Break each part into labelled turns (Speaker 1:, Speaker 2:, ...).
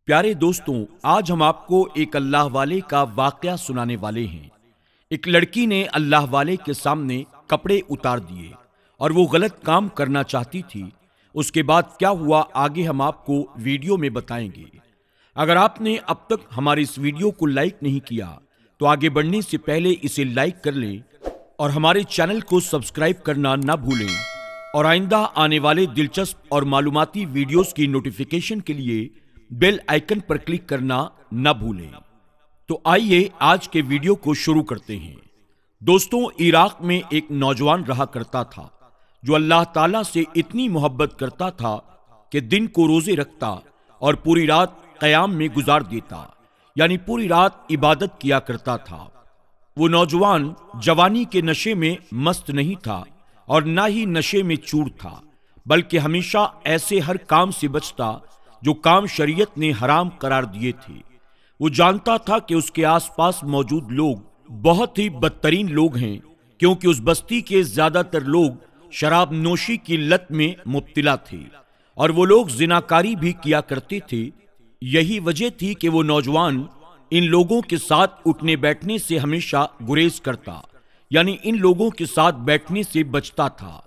Speaker 1: پیارے دوستوں، آج ہم آپ کو ایک اللہ والے کا واقعہ سنانے والے ہیں۔ ایک لڑکی نے اللہ والے کے سامنے کپڑے اتار دیے اور وہ غلط کام کرنا چاہتی تھی۔ اس کے بعد کیا ہوا آگے ہم آپ کو ویڈیو میں بتائیں گے۔ اگر آپ نے اب تک ہمارے اس ویڈیو کو لائک نہیں کیا تو آگے بڑھنے سے پہلے اسے لائک کر لیں اور ہمارے چینل کو سبسکرائب کرنا نہ بھولیں، اور آئندہ آنے والے دلچسپ اور معلوماتی ویڈیوز کی نوٹیفیکیشن کے لیے بیل آئیکن پر کلک کرنا نہ بھولیں۔ تو آئیے آج کے ویڈیو کو شروع کرتے ہیں۔ دوستوں، عراق میں ایک نوجوان رہا کرتا تھا جو اللہ تعالیٰ سے اتنی محبت کرتا تھا کہ دن کو روزے رکھتا اور پوری رات قیام میں گزار دیتا، یعنی پوری رات عبادت کیا کرتا تھا۔ وہ نوجوان جوانی کے نشے میں مست نہیں تھا اور نہ ہی نشے میں چور تھا، بلکہ ہمیشہ ایسے ہر کام سے بچتا جو کام شریعت نے حرام قرار دیے تھے۔ وہ جانتا تھا کہ اس کے آس پاس موجود لوگ بہت ہی بدترین لوگ ہیں، کیونکہ اس بستی کے زیادہ تر لوگ شراب نوشی کی لت میں مبتلا تھے اور وہ لوگ زناکاری بھی کیا کرتے تھے۔ یہی وجہ تھی کہ وہ نوجوان ان لوگوں کے ساتھ اٹھنے بیٹھنے سے ہمیشہ گریز کرتا، یعنی ان لوگوں کے ساتھ بیٹھنے سے بچتا تھا،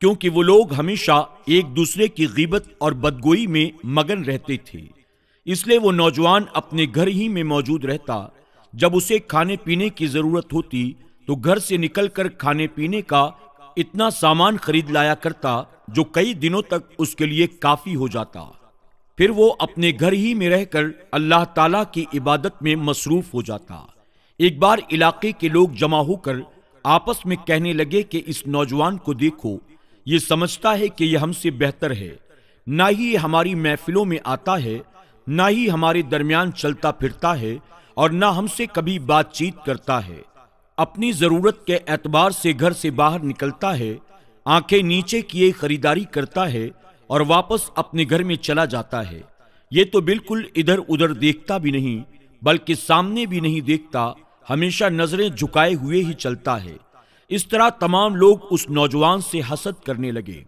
Speaker 1: کیونکہ وہ لوگ ہمیشہ ایک دوسرے کی غیبت اور بدگوئی میں مگن رہتے تھے۔ اس لیے وہ نوجوان اپنے گھر ہی میں موجود رہتا۔ جب اسے کھانے پینے کی ضرورت ہوتی تو گھر سے نکل کر کھانے پینے کا اتنا سامان خرید لایا کرتا جو کئی دنوں تک اس کے لیے کافی ہو جاتا۔ پھر وہ اپنے گھر ہی میں رہ کر اللہ تعالیٰ کی عبادت میں مصروف ہو جاتا۔ ایک بار علاقے کے لوگ جمع ہو کر آپس میں کہنے لگے کہ اس نوجوان کو دیکھو، یہ سمجھتا ہے کہ یہ ہم سے بہتر ہے، نہ ہی یہ ہماری محفلوں میں آتا ہے، نہ ہی ہمارے درمیان چلتا پھرتا ہے، اور نہ ہم سے کبھی بات چیت کرتا ہے۔ اپنی ضرورت کے اعتبار سے گھر سے باہر نکلتا ہے، آنکھیں نیچے کیے خریداری کرتا ہے اور واپس اپنے گھر میں چلا جاتا ہے۔ یہ تو بالکل ادھر ادھر دیکھتا بھی نہیں، بلکہ سامنے بھی نہیں دیکھتا، ہمیشہ نظریں جھکائے ہوئے ہی چلتا ہے۔ اس طرح تمام لوگ اس نوجوان سے حسد کرنے لگے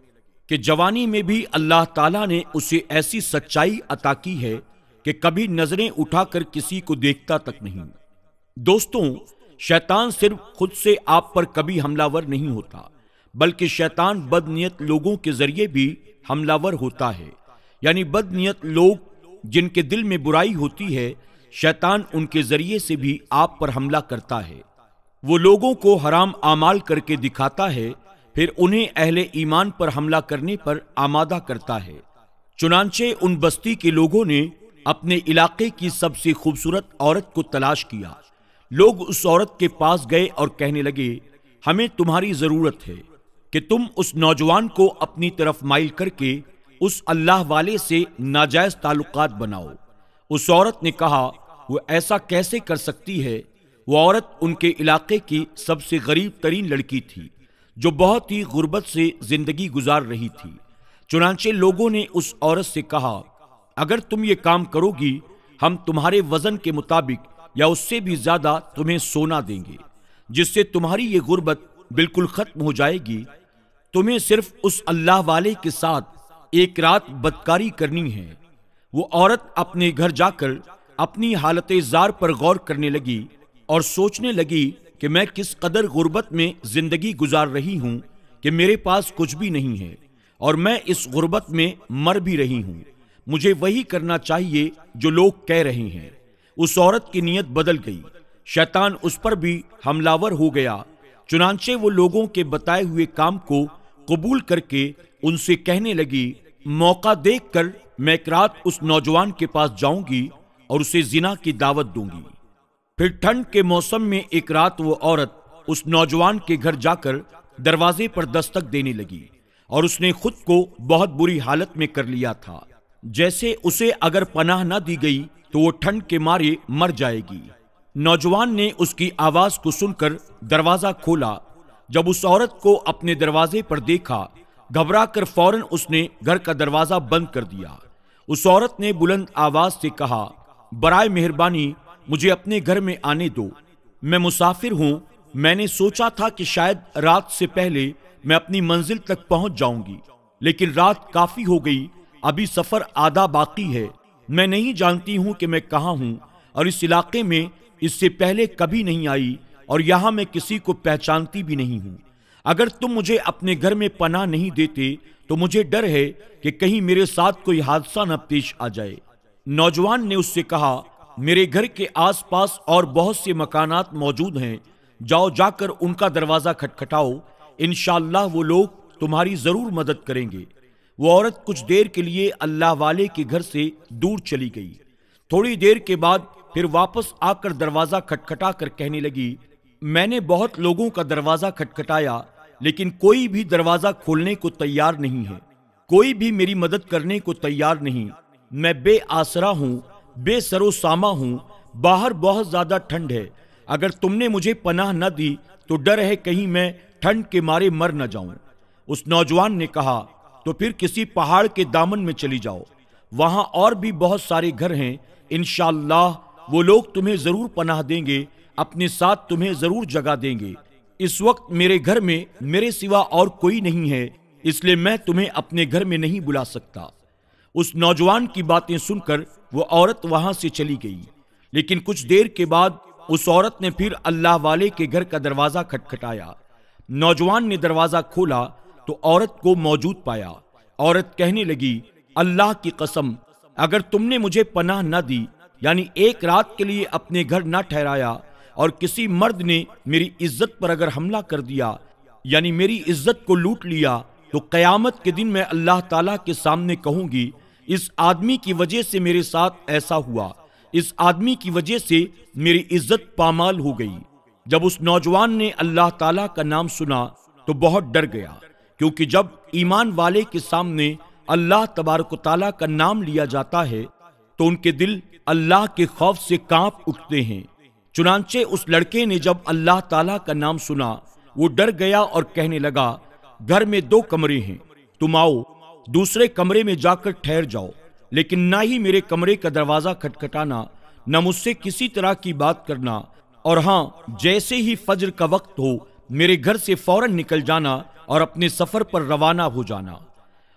Speaker 1: کہ جوانی میں بھی اللہ تعالیٰ نے اسے ایسی سچائی عطا کی ہے کہ کبھی نظریں اٹھا کر کسی کو دیکھتا تک نہیں۔ دوستوں، شیطان صرف خود سے آپ پر کبھی حملہ ور نہیں ہوتا، بلکہ شیطان بد نیت لوگوں کے ذریعے بھی حملہ ور ہوتا ہے، یعنی بد نیت لوگ جن کے دل میں برائی ہوتی ہے، شیطان ان کے ذریعے سے بھی آپ پر حملہ کرتا ہے۔ وہ لوگوں کو حرام اعمال کر کے دکھاتا ہے، پھر انہیں اہل ایمان پر حملہ کرنے پر آمادہ کرتا ہے۔ چنانچہ ان بستی کے لوگوں نے اپنے علاقے کی سب سے خوبصورت عورت کو تلاش کیا۔ لوگ اس عورت کے پاس گئے اور کہنے لگے، ہمیں تمہاری ضرورت ہے کہ تم اس نوجوان کو اپنی طرف مائل کر کے اس اللہ والے سے ناجائز تعلقات بناؤ۔ اس عورت نے کہا، وہ ایسا کیسے کر سکتی ہے؟ وہ عورت ان کے علاقے کی سب سے غریب ترین لڑکی تھی جو بہت ہی غربت سے زندگی گزار رہی تھی۔ چنانچہ لوگوں نے اس عورت سے کہا، اگر تم یہ کام کرو گی، ہم تمہارے وزن کے مطابق یا اس سے بھی زیادہ تمہیں سونا دیں گے، جس سے تمہاری یہ غربت بالکل ختم ہو جائے گی۔ تمہیں صرف اس اللہ والے کے ساتھ ایک رات بدکاری کرنی ہے۔ وہ عورت اپنے گھر جا کر اپنی حالت زار پر غور کرنے لگی اور سوچنے لگی کہ میں کس قدر غربت میں زندگی گزار رہی ہوں کہ میرے پاس کچھ بھی نہیں ہے، اور میں اس غربت میں مر بھی رہی ہوں۔ مجھے وہی کرنا چاہیے جو لوگ کہہ رہے ہیں۔ اس عورت کی نیت بدل گئی، شیطان اس پر بھی حملہ ور ہو گیا۔ چنانچہ وہ لوگوں کے بتائے ہوئے کام کو قبول کر کے ان سے کہنے لگی، موقع دیکھ کر میں ایک رات اس نوجوان کے پاس جاؤں گی اور اسے زنا کی دعوت دوں گی۔ پھر ٹھنڈ کے موسم میں ایک رات وہ عورت اس نوجوان کے گھر جا کر دروازے پر دستک دینے لگی، اور اس نے خود کو بہت بری حالت میں کر لیا تھا، جیسے اسے اگر پناہ نہ دی گئی تو وہ ٹھنڈ کے مارے مر جائے گی۔ نوجوان نے اس کی آواز کو سن کر دروازہ کھولا۔ جب اس عورت کو اپنے دروازے پر دیکھا، گھبرا کر فوراً اس نے گھر کا دروازہ بند کر دیا۔ اس عورت نے بلند آواز سے کہا، برائے مہربانی مجھے اپنے گھر میں آنے دو، میں مسافر ہوں۔ میں نے سوچا تھا کہ شاید رات سے پہلے میں اپنی منزل تک پہنچ جاؤں گی، لیکن رات کافی ہو گئی، ابھی سفر آدھا باقی ہے، میں نہیں جانتی ہوں کہ میں کہاں ہوں اور اس علاقے میں اس سے پہلے کبھی نہیں آئی اور یہاں میں کسی کو پہچانتی بھی نہیں ہوں۔ اگر تم مجھے اپنے گھر میں پناہ نہیں دیتے تو مجھے ڈر ہے کہ کہیں میرے ساتھ کوئی حادثہ نہ پیش آ جائے۔ نوجوان نے اس سے کہا، میرے گھر کے آس پاس اور بہت سے مکانات موجود ہیں، جاؤ جا کر ان کا دروازہ کھٹکھٹاؤ، انشاءاللہ وہ لوگ تمہاری ضرور مدد کریں گے۔ وہ عورت کچھ دیر کے لیے اللہ والے کے گھر سے دور چلی گئی۔ تھوڑی دیر کے بعد پھر واپس آ کر دروازہ کھٹکھٹا کر کہنے لگی، میں نے بہت لوگوں کا دروازہ کھٹکھٹایا لیکن کوئی بھی دروازہ کھولنے کو تیار نہیں ہے، کوئی بھی میری مدد کرنے کو تیار نہیں۔ میں بے آسرا ہوں، بے سر و سامہ ہوں، باہر بہت زیادہ ٹھنڈ ہے، اگر تم نے مجھے پناہ نہ دی تو ڈر ہے کہیں میں ٹھنڈ کے مارے مر نہ جاؤں۔ اس نوجوان نے کہا، تو پھر کسی پہاڑ کے دامن میں چلی جاؤ، وہاں اور بھی بہت سارے گھر ہیں، انشاءاللہ وہ لوگ تمہیں ضرور پناہ دیں گے، اپنے ساتھ تمہیں ضرور جگہ دیں گے۔ اس وقت میرے گھر میں میرے سوا اور کوئی نہیں ہے، اس لیے میں تمہیں اپنے گھر میں نہیں بلا سکتا۔ اس نوجوان کی باتیں سن کر وہ عورت وہاں سے چلی گئی، لیکن کچھ دیر کے بعد اس عورت نے پھر اللہ والے کے گھر کا دروازہ کھٹکھٹایا۔ نوجوان نے دروازہ کھولا تو عورت کو موجود پایا۔ عورت کہنے لگی، اللہ کی قسم، اگر تم نے مجھے پناہ نہ دی، یعنی ایک رات کے لیے اپنے گھر نہ ٹھہرایا، اور کسی مرد نے میری عزت پر اگر حملہ کر دیا، یعنی میری عزت کو لوٹ لیا، تو قیامت کے دن میں اللہ تعالیٰ کے سامنے کہوں گی، اس آدمی کی وجہ سے میرے ساتھ ایسا ہوا، اس آدمی کی وجہ سے میری عزت پامال ہو گئی۔ جب اس نوجوان نے اللہ تعالیٰ کا نام سنا تو بہت ڈر گیا، کیونکہ جب ایمان والے کے سامنے اللہ تبارک و تعالیٰ کا نام لیا جاتا ہے تو ان کے دل اللہ کے خوف سے کانپ اٹھتے ہیں۔ چنانچہ اس لڑکے نے جب اللہ تعالیٰ کا نام سنا وہ ڈر گیا اور کہنے لگا، گھر میں 2 کمرے ہیں، تم آؤ، دوسرے کمرے میں جا کر ٹھہر جاؤ، لیکن نہ ہی میرے کمرے کا دروازہ کھٹکھٹانا، نہ مجھ سے کسی طرح کی بات کرنا، اور ہاں جیسے ہی فجر کا وقت ہو میرے گھر سے فوراً نکل جانا اور اپنے سفر پر روانہ ہو جانا۔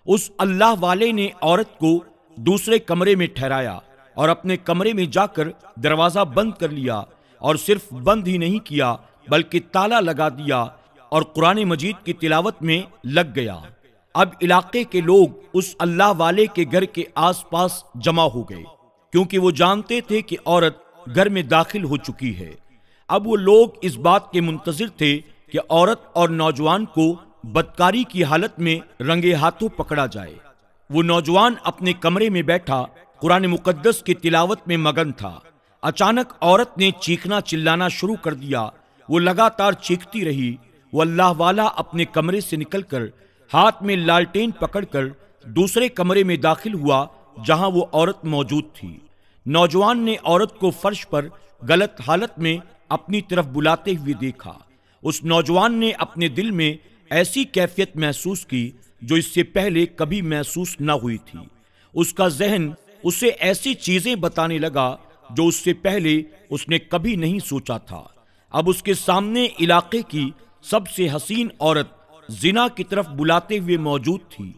Speaker 1: اس اللہ والے نے عورت کو دوسرے کمرے میں ٹھہرایا اور اپنے کمرے میں جا کر دروازہ بند کر لیا، اور صرف بند ہی نہیں کیا بلکہ تالا لگا دیا اور قرآن مجید کی تلاوت میں لگ گیا۔ اب علاقے کے لوگ اس اللہ والے کے گھر کے آس پاس جمع ہو گئے، کیونکہ وہ جانتے تھے کہ عورت گھر میں داخل ہو چکی ہے۔ اب وہ لوگ اس بات کے منتظر تھے کہ عورت اور نوجوان کو بدکاری کی حالت میں رنگے ہاتھوں پکڑا جائے۔ وہ نوجوان اپنے کمرے میں بیٹھا قرآن مقدس کی تلاوت میں مگن تھا۔ اچانک عورت نے چیخنا چلانا شروع کر دیا، وہ لگاتار چیختی رہی۔ وہ اللہ والا اپنے کمرے سے نکل کر ہاتھ میں لالٹین پکڑ کر دوسرے کمرے میں داخل ہوا جہاں وہ عورت موجود تھی۔ نوجوان نے عورت کو فرش پر غلط حالت میں اپنی طرف بلاتے ہوئے دیکھا۔ اس نوجوان نے اپنے دل میں ایسی کیفیت محسوس کی جو اس سے پہلے کبھی محسوس نہ ہوئی تھی۔ اس کا ذہن اسے ایسی چیزیں بتانے لگا جو اس سے پہلے اس نے کبھی نہیں سوچا تھا۔ اب اس کے سامنے علاقے کی سب سے حسین عورت زنا کی طرف بلاتے ہوئے موجود تھی۔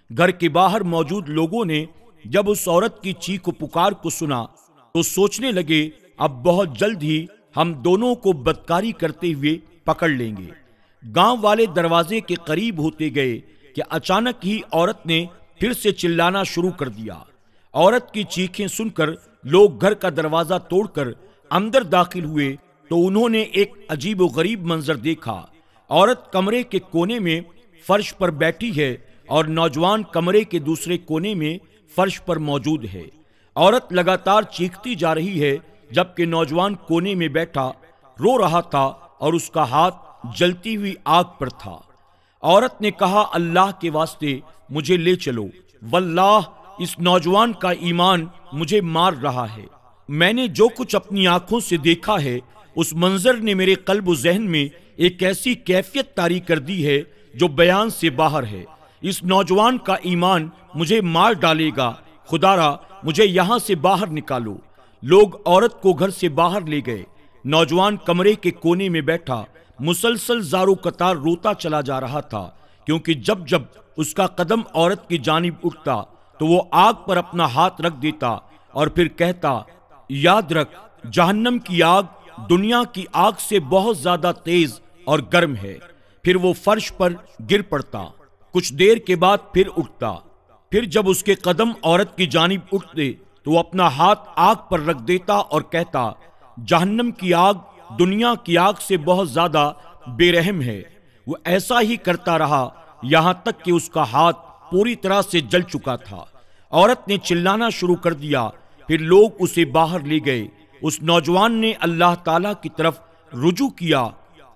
Speaker 1: گھر کے باہر موجود لوگوں نے جب اس عورت کی چیخ و پکار کو سنا تو سوچنے لگے، اب بہت جلد ہی ہم دونوں کو بدکاری کرتے ہوئے پکڑ لیں گے۔ گاؤں والے دروازے کے قریب ہوتے گئے کہ اچانک ہی عورت نے پھر سے چلانا شروع کر دیا۔ عورت کی چیخیں سن کر لوگ گھر کا دروازہ توڑ کر اندر داخل ہوئے تو انہوں نے ایک عجیب و غریب منظر دیکھا۔ عورت کمرے کے کونے میں فرش پر بیٹھی ہے اور نوجوان کمرے کے دوسرے کونے میں فرش پر موجود ہے۔ عورت لگاتار چیختی جا رہی ہے جبکہ نوجوان کونے میں بیٹھا رو رہا تھا اور اس کا ہاتھ جلتی ہوئی آگ پر تھا۔ عورت نے کہا، اللہ کے واسطے مجھے لے چلو، واللہ اس نوجوان کا ایمان مجھے مار رہا ہے۔ میں نے جو کچھ اپنی آنکھوں سے دیکھا ہے اس منظر نے میرے قلب و ذہن میں ایک ایسی کیفیت طاری کر دی ہے جو بیان سے باہر ہے۔ اس نوجوان کا ایمان مجھے مار ڈالے گا، خدارا مجھے یہاں سے باہر نکالو۔ لوگ عورت کو گھر سے باہر لے گئے۔ نوجوان کمرے کے کونے میں بیٹھا مسلسل زارو قطار روتا چلا جا رہا تھا، کیونکہ جب جب اس کا قدم عورت کی جانب اٹھتا تو وہ آگ پر اپنا ہاتھ رکھ دیتا اور پھر کہتا یاد رکھ جہنم کی آگ دنیا کی آگ سے بہت زیادہ تیز اور گرم ہے۔ پھر وہ فرش پر گر پڑتا، کچھ دیر کے بعد پھر اٹھتا، پھر جب اس کے قدم عورت کی جانب اٹھتے تو وہ اپنا ہاتھ آگ پر رکھ دیتا اور کہتا جہنم کی آگ دنیا کی آگ سے بہت زیادہ بے رحم ہے۔ وہ ایسا ہی کرتا رہا یہاں تک کہ اس کا ہاتھ پوری طرح سے جل چکا تھا۔ عورت نے چلانا شروع کر دیا، پھر لوگ اسے باہر لے گئے۔ اس نوجوان نے اللہ تعالیٰ کی طرف رجوع کیا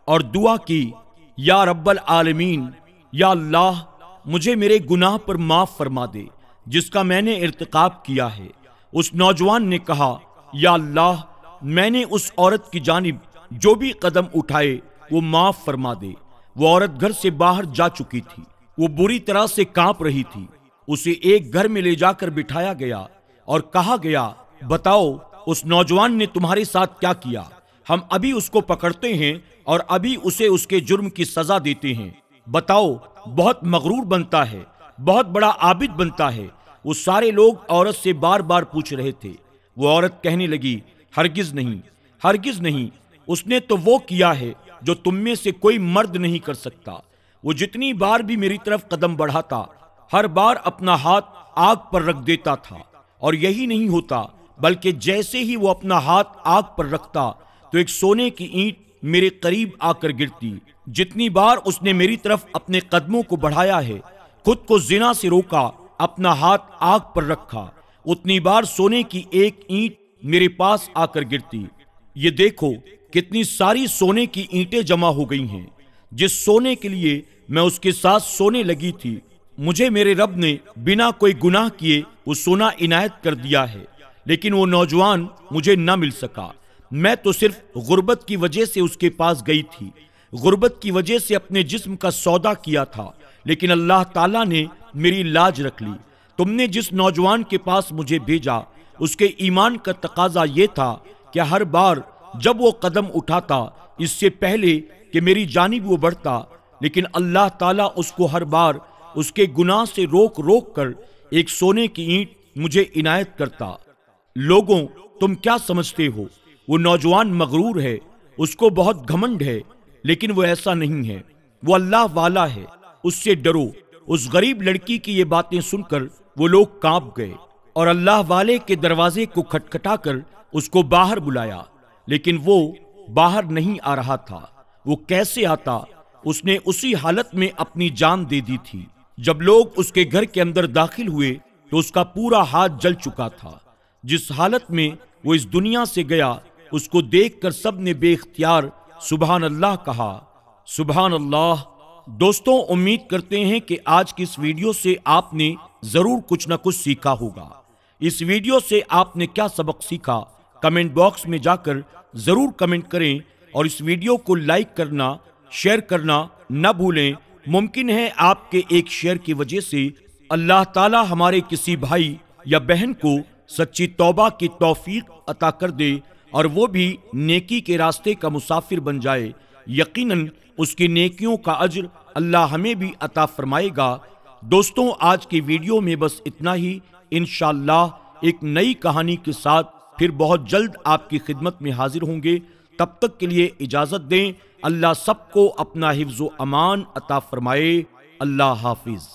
Speaker 1: اور دعا کی، یا رب العالمین، یا اللہ مجھے میرے گناہ پر معاف فرما دے جس کا میں نے ارتکاب کیا ہے۔ اس نوجوان نے کہا، یا اللہ میں نے اس عورت کی جانب جو بھی قدم اٹھائے وہ معاف فرما دے۔ وہ عورت گھر سے باہر جا چکی تھی، وہ بری طرح سے کانپ رہی تھی۔ اسے ایک گھر میں لے جا کر بٹھایا گیا اور کہا گیا، بتاؤ اس نوجوان نے تمہارے ساتھ کیا کیا؟ ہم ابھی اس کو پکڑتے ہیں اور ابھی اسے اس کے جرم کی سزا دیتے ہیں۔ بتاؤ، بہت مغرور بنتا ہے، بہت بڑا عابد بنتا ہے۔ وہ سارے لوگ عورت سے بار بار پوچھ رہے تھے۔ وہ عورت کہنے لگی، ہرگز نہیں، ہرگز نہیں، اس نے تو وہ کیا ہے جو تم میں سے کوئی مرد نہیں کر سکتا۔ وہ جتنی بار بھی میری طرف قدم بڑھاتا ہر بار اپنا ہاتھ آگ پر رکھ دیتا تھا، اور یہی نہیں ہوتا بلکہ جیسے ہی وہ اپنا ہاتھ آگ پر رکھتا تو ایک سونے کی اینٹ میرے قریب آ کر گرتی۔ جتنی بار اس نے میری طرف اپنے قدموں کو بڑھایا ہے، خود کو زنا سے روکا، اپنا ہاتھ آگ پر رکھا، اتنی بار سونے کی ایک اینٹ میرے پاس آ کر گرتی۔ یہ دیکھو کتنی ساری سونے کی اینٹیں جمع ہو گئی ہیں۔ جس سونے کے لیے میں اس کے ساتھ سونے لگی تھی، مجھے میرے رب نے بنا کوئی گناہ کیے وہ سونا عنایت کر دیا ہے، لیکن وہ نوجوان مجھے نہ مل سکا۔ میں تو صرف غربت کی وجہ سے اس کے پاس گئی تھی، غربت کی وجہ سے اپنے جسم کا سودا کیا تھا، لیکن اللہ تعالیٰ نے میری لاج رکھ لی۔ تم نے جس نوجوان کے پاس مجھے بھیجا، اس کے ایمان کا تقاضا یہ تھا کہ ہر بار جب وہ قدم اٹھاتا اس سے پہلے کہ میری جانب وہ بڑھتا، لیکن اللہ تعالیٰ اس کو ہر بار اس کے گناہ سے روک روک کر ایک سونے کی اینٹ مجھے عنایت کرتا۔ لوگوں، تم کیا سمجھتے ہو؟ وہ نوجوان مغرور ہے، اس کو بہت گھمنڈ ہے، لیکن وہ ایسا نہیں ہے، وہ اللہ والا ہے، اس سے ڈرو۔ اس غریب لڑکی کی یہ باتیں سن کر وہ لوگ کانپ گئے اور اللہ والے کے دروازے کو کھٹکھٹا کر اس کو باہر بلایا، لیکن وہ باہر نہیں آ رہا تھا۔ وہ کیسے آتا؟ اس نے اسی حالت میں اپنی جان دے دی تھی۔ جب لوگ اس کے گھر کے اندر داخل ہوئے تو اس کا پورا ہاتھ جل چکا تھا۔ جس حالت میں وہ اس دنیا سے گیا، اس کو دیکھ کر سب نے بے اختیار سبحان اللہ کہا۔ سبحان اللہ۔ دوستوں، امید کرتے ہیں کہ آج کی اس ویڈیو سے آپ نے ضرور کچھ نہ کچھ سیکھا ہوگا۔ اس ویڈیو سے آپ نے کیا سبق سیکھا، کمنٹ باکس میں جا کر ضرور کمنٹ کریں، اور اس ویڈیو کو لائک کرنا، شیئر کرنا نہ بھولیں۔ ممکن ہے آپ کے ایک شیئر کی وجہ سے اللہ تعالی ہمارے کسی بھائی یا بہن کو سچی توبہ کی توفیق عطا کر دے، اور وہ بھی نیکی کے راستے کا مسافر بن جائے۔ یقیناً اس کی نیکیوں کا اجر اللہ ہمیں بھی عطا فرمائے گا۔ دوستوں، آج کی ویڈیو میں بس اتنا ہی۔ انشاءاللہ ایک نئی کہانی کے ساتھ پھر بہت جلد آپ کی خدمت میں حاضر ہوں گے۔ تب تک کے لیے اجازت دیں۔ اللہ سب کو اپنا حفظ و امان عطا فرمائے۔ اللہ حافظ۔